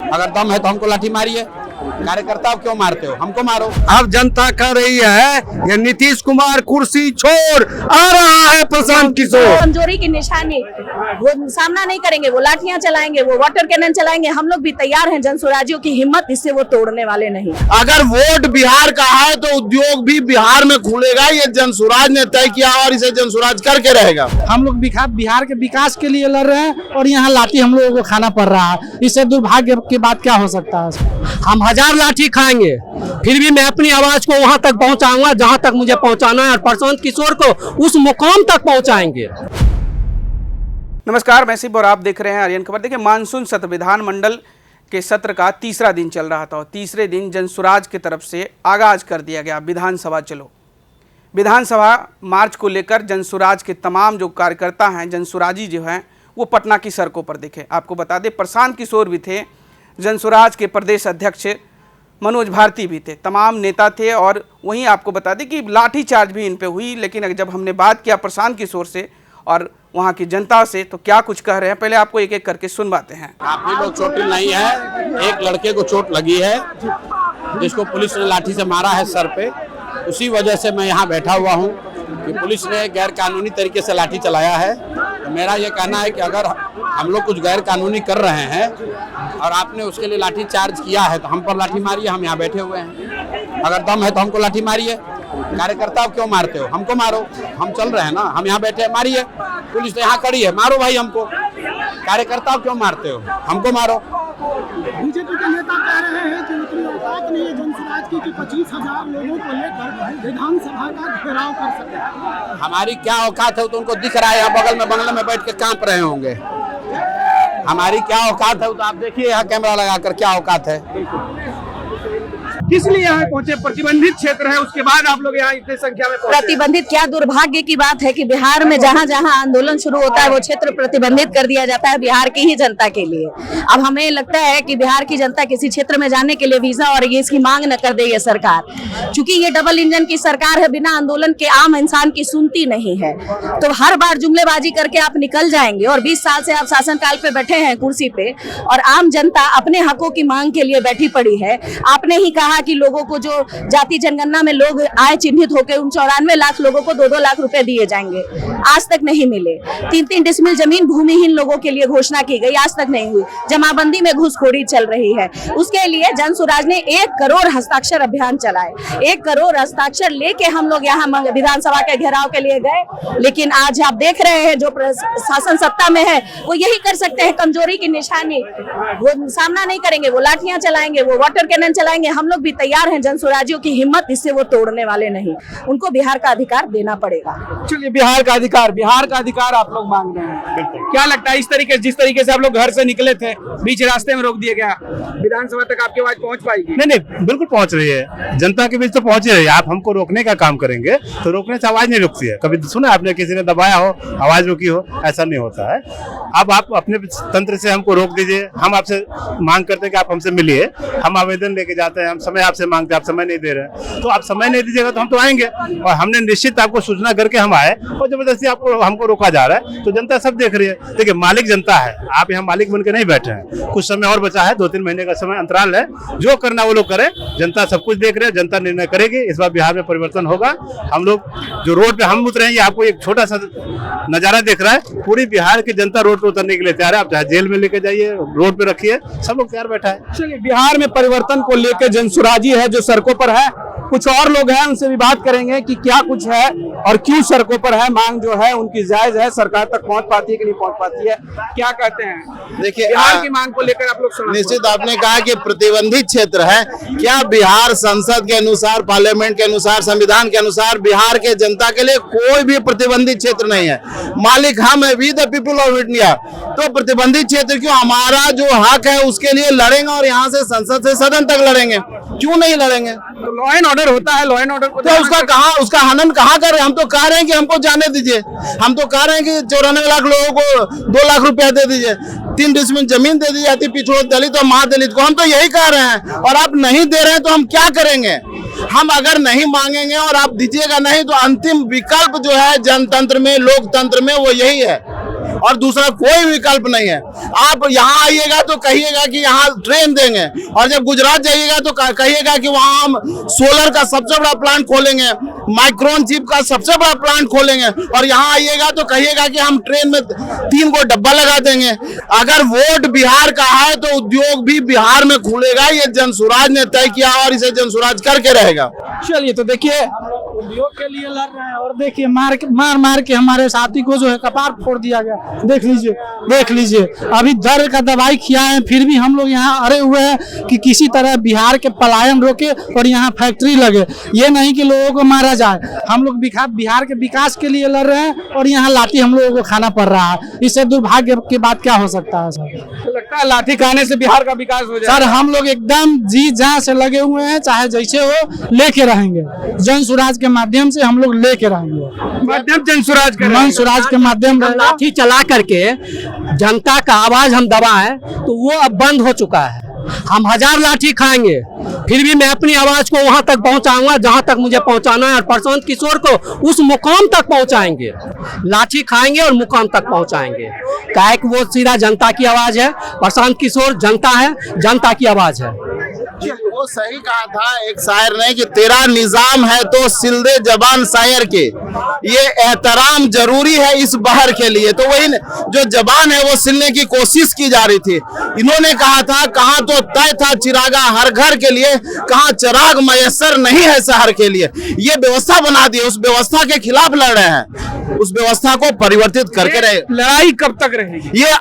अगर दम है तो हमको लाठी मारिए। कार्यकर्ता क्यों मारते हो? हमको मारो। अब जनता कह रही है ये नीतीश कुमार कुर्सी छोड़ आ रहा है प्रशांत किशोर। कमजोरी की निशानी, वो सामना नहीं करेंगे, वो लाठियां चलाएंगे, वो वाटर कैनन चलाएंगे। हम लोग भी तैयार हैं, जनसुराजियों की हिम्मत इससे वो तोड़ने वाले नहीं। अगर वोट बिहार का है तो उद्योग भी बिहार में खुलेगा, ये जनसुराज ने तय किया और इसे जनसुराज करके रहेगा। हम लोग बिहार के विकास के लिए लड़ रहे हैं और यहाँ लाठी हम लोगों को खाना पड़ रहा है। इससे दुर्भाग्य की बात क्या हो सकता है? हम 1000 लाठी खाएंगे, फिर भी मैं अपनी आवाज को वहां तक पहुंचाऊंगा जहां तक मुझे पहुंचाना है और प्रशांत किशोर को उस मुकाम तक पहुंचाएंगे। नमस्कार, मैं शिव और आप देख रहे हैं आर्यन खबर। देखिए, मानसून सत्र विधानमंडल के सत्र का तीसरा दिन चल रहा था और तीसरे दिन जनसुराज की तरफ से आगाज कर दिया गया विधानसभा चलो। विधानसभा मार्च को लेकर जनसुराज के तमाम जो कार्यकर्ता हैं, जनसुराजी जो हैं, वो पटना की सड़कों पर दिखे। आपको बता दें, प्रशांत किशोर भी थे, जनसुराज के प्रदेश अध्यक्ष मनोज भारती भी थे, तमाम नेता थे। और वहीं आपको बता दें कि लाठीचार्ज भी इन पे हुई। लेकिन जब हमने बात किया प्रशांत किशोर से और वहाँ की जनता से, तो क्या कुछ कह रहे हैं, पहले आपको एक एक करके सुनवाते हैं। काफी लोग चोटिल नहीं है। एक लड़के को चोट लगी है जिसको पुलिस ने लाठी से मारा है सर पे। उसी वजह से मैं यहाँ बैठा हुआ हूँ कि पुलिस ने गैर कानूनी तरीके से लाठी चलाया है। तो मेरा ये कहना है कि अगर हम लोग कुछ गैर कानूनी कर रहे हैं और आपने उसके लिए लाठी चार्ज किया है तो हम पर लाठी मारिए। हम यहाँ बैठे हुए हैं, अगर दम है तो हमको लाठी मारिए। कार्यकर्ता क्यों मारते हो? हमको मारो। हम चल रहे हैं ना, हम यहाँ बैठे हैं, मारिए। पुलिस तो यहाँ खड़ी है, मारो भाई हमको। कार्यकर्ता क्यों मारते हो? हमको मारो। बीजेपी के नेता कह रहे हैं कि उतनी औकात नहीं है जनसुराज की कि 25,000 लोगों को लेकर विधानसभा का घेराव कर सके। हमारी क्या औकात है तो उनको दिख रहा है, यहाँ बगल में बंगले में बैठ के कांप रहे होंगे। हमारी क्या औकात है तो आप देखिए यहाँ कैमरा लगाकर क्या औकात है। किस लिए यहाँ पहुंचे? प्रतिबंधित क्षेत्र है, उसके बाद आप लोग यहाँ इतनी संख्या में पहुंचे। प्रतिबंधित, क्या दुर्भाग्य की बात है कि बिहार में जहाँ जहाँ आंदोलन शुरू होता है वो क्षेत्र प्रतिबंधित कर दिया जाता है बिहार की ही जनता के लिए। अब हमें लगता है कि बिहार की जनता किसी क्षेत्र में जाने के लिए वीजा और ये इसकी मांग न कर दे ये सरकार। चूंकि ये डबल इंजन की सरकार है, बिना आंदोलन के आम इंसान की सुनती नहीं है। तो हर बार जुमलेबाजी करके आप निकल जाएंगे और 20 साल से आप शासनकाल पे बैठे हैं कुर्सी पे और आम जनता अपने हकों की मांग के लिए बैठी पड़ी है। आपने ही कहा कि लोगों को जो जाति जनगणना में लोग आए चिन्हित होकर उन 94 लाख लोगों को 2-2 लाख रुपए दिए जाएंगे, आज तक नहीं मिले। 3-3 डिसमिल जमीन भूमिहीन लोगों के लिए घोषणा की गई, आज तक नहीं हुई। जमाबंदी में घूसखोरी चल रही है। उसके लिए जनसुराज ने 1 करोड़ हस्ताक्षर अभियान चलाए। 1 करोड़ हस्ताक्षर लेके हम लोग यहाँ विधानसभा के घेराव के लिए गए। लेकिन आज आप देख रहे हैं जो शासन सत्ता में है वो यही कर सकते हैं। कमजोरी की निशानी, वो सामना नहीं करेंगे, वो लाठियां चलाएंगे, वो वाटर कैनन चलाएंगे। हम लोग भी तैयार हैं, जनसुराजियों की हिम्मत इससे वो तोड़ने वाले नहीं। उनको बिहार का अधिकार देना पड़ेगा। चलिए, बिहार का अधिकार आप लोग मांग रहे हैं। क्या लगता है, जिस तरीके से आप लोग घर से निकले थे, बीच रास्ते में रोक दिया गया, विधानसभा तक आपकी आवाज पहुंच पाएगी? नहीं, बिल्कुल पहुंच रही है। जनता के बीच तो पहुंच ही रही है। आप हमको रोकने का काम करेंगे तो रोकने से आवाज नहीं रुकती है। कभी सुना आपने किसी ने दबाया हो, आवाज रुकी हो? ऐसा नहीं होता है। अब आप अपने तंत्र से हमको रोक दीजिए। हम आपसे मांग करते हैं कि आप हमसे मिलिए। हम आवेदन लेके जाते हैं, हम समय आपसे मांगते हैं, आप समय नहीं दे रहे हैं। तो आप समय नहीं दीजिएगा तो हम तो आएंगे। और हमने निश्चित आपको सूचना करके हम आए और जबरदस्ती आपको हमको रोका जा रहा है तो जनता सब देख रही है। देखिए, मालिक जनता है, आप यहाँ मालिक बनकर नहीं बैठे हैं। कुछ समय और बचा है, 2-3 महीने का समय अंतराल है। जो करना वो लोग करें, जनता सब कुछ देख रहे हैं, जनता निर्णय करेगी। इस बार बिहार में परिवर्तन होगा। हम लोग जो रोड पे हम उतरे हैं, ये आपको एक छोटा सा नजारा देख रहा है। पूरी बिहार की जनता रोड पे उतरने के लिए तैयार है। आप चाहे जेल में लेके जाइए, रोड पे रखिए, सब लोग तैयार बैठा है। चलिए, बिहार में परिवर्तन को लेकर जनसुराजी है जो सड़कों पर है। कुछ और लोग हैं, उनसे भी बात करेंगे कि क्या कुछ है और क्यों सड़कों पर है। मांग जो है उनकी जायज है, सरकार तक पहुंच पाती है कि नहीं पहुंच पाती है, क्या कहते हैं? देखिए, बिहार की मांग को लेकर आप लोग निश्चित आपने कहा कि प्रतिबंधित क्षेत्र है। क्या बिहार संसद के अनुसार, पार्लियामेंट के अनुसार, संविधान के अनुसार बिहार के जनता के लिए कोई भी प्रतिबंधित क्षेत्र नहीं है। मालिक हम है, we the people of India. तो प्रतिबंधित क्षेत्र क्यों? हमारा जो हक है उसके लिए लड़ेंगे और यहाँ से संसद से सदन तक लड़ेंगे। क्यों नहीं लड़ेंगे? तो लॉ एंड ऑर्डर होता है, लॉ एंड ऑर्डर को तो उसका हनन कहाँ कर रहे हैं? हम तो कह रहे हैं कि हमको जाने दीजिए। हम तो कह रहे हैं कि 94 लाख लोगों को 2 लाख रुपया दे दीजिए, 3 डिसमिल जमीन दे दी जाती पिछड़ों दलित और महादलित को। हम तो यही कह रहे हैं और आप नहीं दे रहे हैं तो हम क्या करेंगे? हम अगर नहीं मांगेंगे और आप दीजिएगा नहीं तो अंतिम विकल्प जो है जनतंत्र में, लोकतंत्र में, वो यही है। और दूसरा कोई विकल्प नहीं है। आप यहाँ आइएगा तो कहिएगा कि यहाँ ट्रेन देंगे, और जब गुजरात जाइएगा तो कहिएगा कि वहाँ हम सोलर का सबसे बड़ा प्लांट खोलेंगे, माइक्रोन चिप का सबसे बड़ा प्लांट खोलेंगे, और यहाँ आइएगा तो कहिएगा कि हम ट्रेन में 3 को डब्बा लगा देंगे। अगर वोट बिहार का है तो उद्योग भी बिहार में खुलेगा, ये जनसुराज ने तय किया और इसे जनसुराज करके रहेगा। चलिए, तो देखिए उद्योग के लिए लड़ रहे हैं और देखिए मार के हमारे साथी को जो है कपार फोड़ दिया गया। देख लीजिए अभी दर्द का दवाई खिलाए, फिर भी हम लोग यहाँ अड़े हुए हैं कि किसी तरह बिहार के पलायन रोके और यहाँ फैक्ट्री लगे। ये नहीं कि लोगों को मारा जाए। हम लोग बिहार के विकास के लिए लड़ रहे हैं और यहाँ लाठी हम लोगों को खाना पड़ रहा है। इससे दुर्भाग्य की बात क्या हो सकता है सर? तो लगता है लाठी खाने से बिहार का विकास हो जाए? सर हम लोग एकदम जी जान से लगे हुए हैं, चाहे जैसे हो लेके रहेंगे। जनसुराज के माध्यम से हम लोग लेके रहेंगे, माध्यम जनसुराज के माध्यम लाठी चला करके जनता का आवाज हम दबाएं तो वो अब बंद हो चुका है। हम 1000 लाठी खाएंगे, फिर भी मैं अपनी आवाज को वहां तक पहुंचाऊंगा जहां तक मुझे पहुंचाना है, और प्रशांत किशोर को उस मुकाम तक पहुंचाएंगे। लाठी खाएंगे और मुकाम तक पहुंचाएंगे। काहे कि वो सीधा जनता की आवाज है। प्रशांत किशोर जनता है, जनता की आवाज है। वो सही कहा था एक शायर ने कि तेरा निजाम है तो सिलदे जबान शायर के, ये एहतराम जरूरी है इस बहर के लिए। तो वही जो जबान है वो सिलने की कोशिश की जा रही थी। इन्होंने कहा था कहाँ तो तय था चिरागा हर घर के लिए, कहाँ चिराग मयसर नहीं है शहर के लिए। ये व्यवस्था बना दी, उस व्यवस्था के खिलाफ लड़ रहे हैं, उस व्यवस्था को परिवर्तित करके रहे। लड़ाई कब तक रहेगी? ये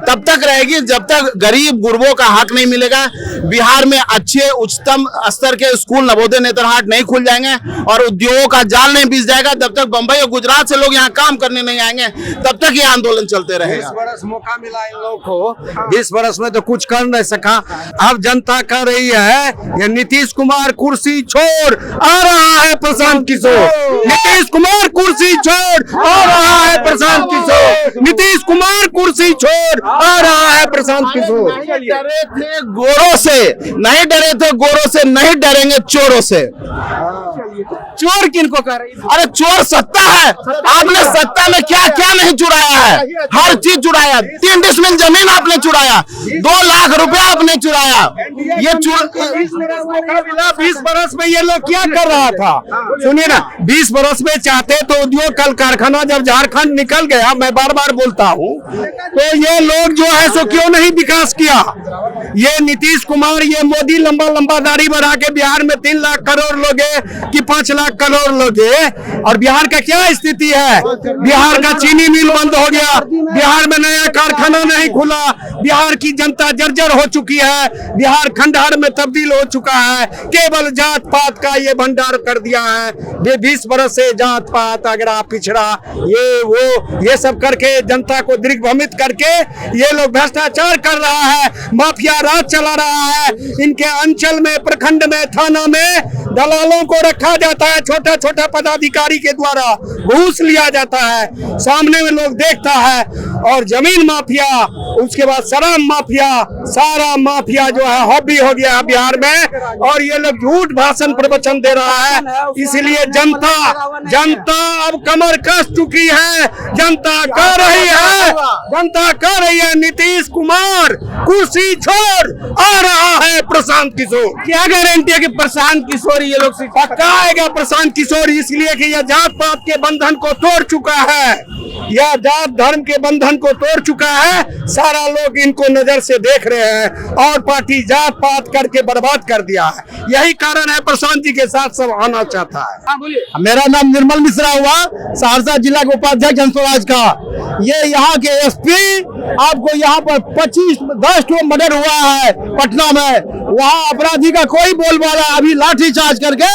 तब तक रहेगी जब तक गरीब गुरबों का हक नहीं मिलेगा। बिहार में अच्छे उच्चतम स्तर के स्कूल नवोदय नेत्रहाट नहीं खुल जाएंगे और उद्योगों का जाल नहीं बीस जाएगा, तब तक बंबई और गुजरात से लोग यहाँ काम करने नहीं आएंगे, तब तक ये आंदोलन चलते रहेगा। 20 बरस मौका मिला इन लोग को, 20 बरस में तो कुछ कर नहीं सका। अब जनता कर रही है, ये नीतीश कुमार कुर्सी छोड़ आ रहा है प्रशांत किशोर। नीतीश कुमार कुर्सी छोड़ आ रहा है प्रशांत किशोर। नीतीश कुमार कुर्सी छोड़ आ रहा है प्रशांत किशोर। डरे थे गोरों से, नहीं डरे थे गोरों से, नहीं डरेंगे चोरों से। चोर किनको कर रही? अरे चोर सत्ता है। आपने सत्ता में क्या क्या नहीं चुराया है? हर चीज चुराया। 3 डिसमिल जमीन आपने चुराया, 2 लाख रुपया आपने चुराया। ये 20 बरस में ये लोग क्या कर रहा था? सुनिए ना, 20 बरस में चाहते तो उद्योग कल कारखाना जब झारखंड निकल गया, मैं बार बार बोलता हूँ, तो ये लोग जो है सो क्यों नहीं विकास किया? ये नीतीश कुमार, ये मोदी लंबा लंबा दाढ़ी बढ़ा के बिहार में 3 लाख करोड़ लोगे कि 5 लाख करोड़ लोगे, और बिहार का क्या स्थिति है? बिहार का चीनी मिल बंद हो गया, बिहार में नया कारखाना नहीं खुला, बिहार की जनता जर्जर हो चुकी है, बिहार खंडहर में तब्दील हो चुका है। केवल जात पात का ये भंडार कर दिया है। ये 20 बरस से जात पात अगड़ा पिछड़ा ये वो ये सब करके जनता को दिग्भ्रमित करके ये लोग भ्रष्टाचार कर रहा है, माफिया राज चला रहा है। इनके अंचल में, प्रखंड में, थाना में दलालों को रखा जाता है, छोटा छोटा पदाधिकारी के द्वारा घूस लिया जाता है, सामने में लोग देखता है। और जमीन माफिया, उसके बाद शराब माफिया, सारा माफिया जो है हॉबी हो गया है बिहार में, और ये लोग झूठ भाषण प्रवचन दे रहा है। इसलिए जनता अब कमर कस चुकी है। जनता कह रही है नीतीश कुमार कुर्सी छोड़ आ रहा है प्रशांत किशोर। क्या गारंटी है कि प्रशांत किशोर ये लोग पक्का आएगा प्रशांत किशोर? इसलिए कि यह जात पात के बंधन को तोड़ चुका है, यह जात धर्म के बंधन को तोड़ चुका है। सारा लोग इनको नजर से देख रहे हैं और पार्टी जात पात करके बर्बाद कर दिया है। यही कारण है प्रशांत जी के साथ सब आना चाहता है। मेरा नाम निर्मल मिश्रा हुआ, सहरसा जिला के उपाध्यक्ष जनसुराज का। ये यहाँ के एसपी, आपको यहाँ पर 10 मर्डर हुआ है पटना में, वहाँ अपराधी का कोई बोलबाला, अभी लाठी चार्ज करके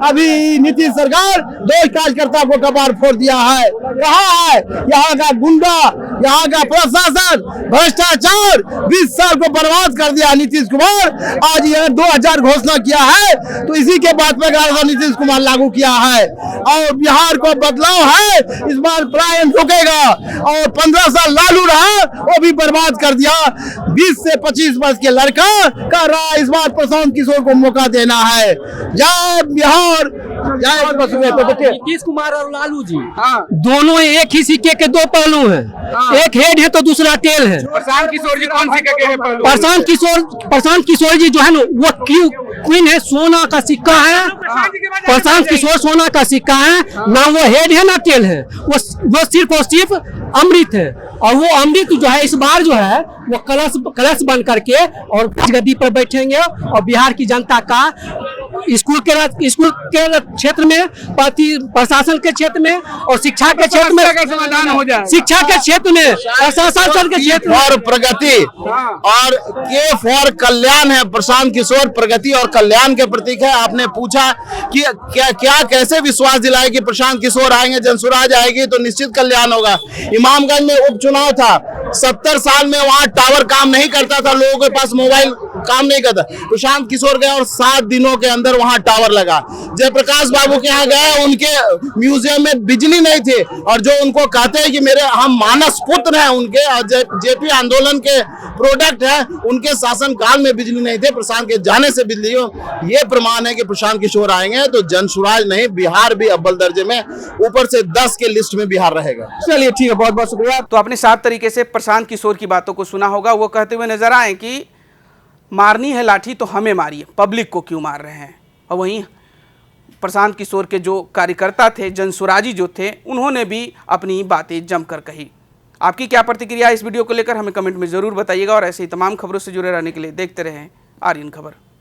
अभी नीतीश सरकार 2 कार्यकर्ता को कपार फोड़ दिया है। कहाँ है यहाँ का गुंडा, यहाँ का प्रशासन? भ्रष्टाचार 20 साल को बर्बाद कर दिया नीतीश कुमार। आज यह 2000 घोषणा किया है तो इसी के बाद में नीतीश कुमार लागू किया है। और बिहार को बदलाव है, इस बार पलायन रुकेगा। और 15 साल लालू रहा, वो भी बर्बाद कर दिया। 20 से 25 वर्ष के लड़का कह रहा इस बार प्रशांत किशोर को मौका देना है। जय बिहार, नीतीश कुमार और लालू जी दोनों एक ही सिक्के के दो पहलू हैं। एक हेड है तो दूसरा टेल है। प्रशांत किशोर जी कौन सिक्के के हैं पहलू? प्रशांत किशोर जी जो है ना वो क्वीन है, सोना का सिक्का है। प्रशांत किशोर सोना का सिक्का है, ना वो हेड है ना टेल है। वो सिर्फ और सिर्फ अमृत है। और वो अमृत जो है इस बार जो है वो कलश बन करके और गद्दी पर बैठेंगे और बिहार की जनता का स्कूल के क्षेत्र में, प्रशासन के क्षेत्र में और शिक्षा के क्षेत्र में समाधान हो जाए। शिक्षा के क्षेत्र में, प्रशासन के क्षेत्र में और प्रगति और के फॉर कल्याण है। प्रशांत किशोर प्रगति और कल्याण के प्रतीक है। आपने पूछा कि क्या कैसे विश्वास दिलाए कि प्रशांत किशोर आएंगे, जनसुराज आएगी तो निश्चित कल्याण होगा। इमामगंज में उपचुनाव था, 70 साल में वहां टावर काम नहीं करता था, लोगों के पास मोबाइल काम नहीं करता। प्रशांत किशोर गए और 7 दिनों के अंदर वहां टावर लगा। जयप्रकाश बाबू के यहाँ गए, उनके म्यूजियम में बिजली नहीं थी और जो उनको कहते हैं कि हम मानस पुत्र हैं उनके और जेपी आंदोलन के प्रोडक्ट है, उनके शासन काल में बिजली नहीं थे, प्रशांत के जाने से बिजली हो। ये प्रमाण है कि प्रशांत किशोर आएंगे तो जनसुराज नहीं, बिहार भी अव्वल दर्जे में, ऊपर से 10 के लिस्ट में बिहार रहेगा। चलिए ठीक है, बहुत बहुत शुक्रिया। तो आपने साफ तरीके से प्रशांत किशोर की बातों को सुना होगा। वो कहते हुए नजर आए कि मारनी है लाठी तो हमें मारिए, पब्लिक को क्यों मार रहे हैं। और वहीं प्रशांत किशोर के जो कार्यकर्ता थे, जनसुराजी जो थे, उन्होंने भी अपनी बातें जमकर कही। आपकी क्या प्रतिक्रिया इस वीडियो को लेकर हमें कमेंट में ज़रूर बताइएगा और ऐसे ही तमाम खबरों से जुड़े रहने के लिए देखते रहें आर्यन खबर।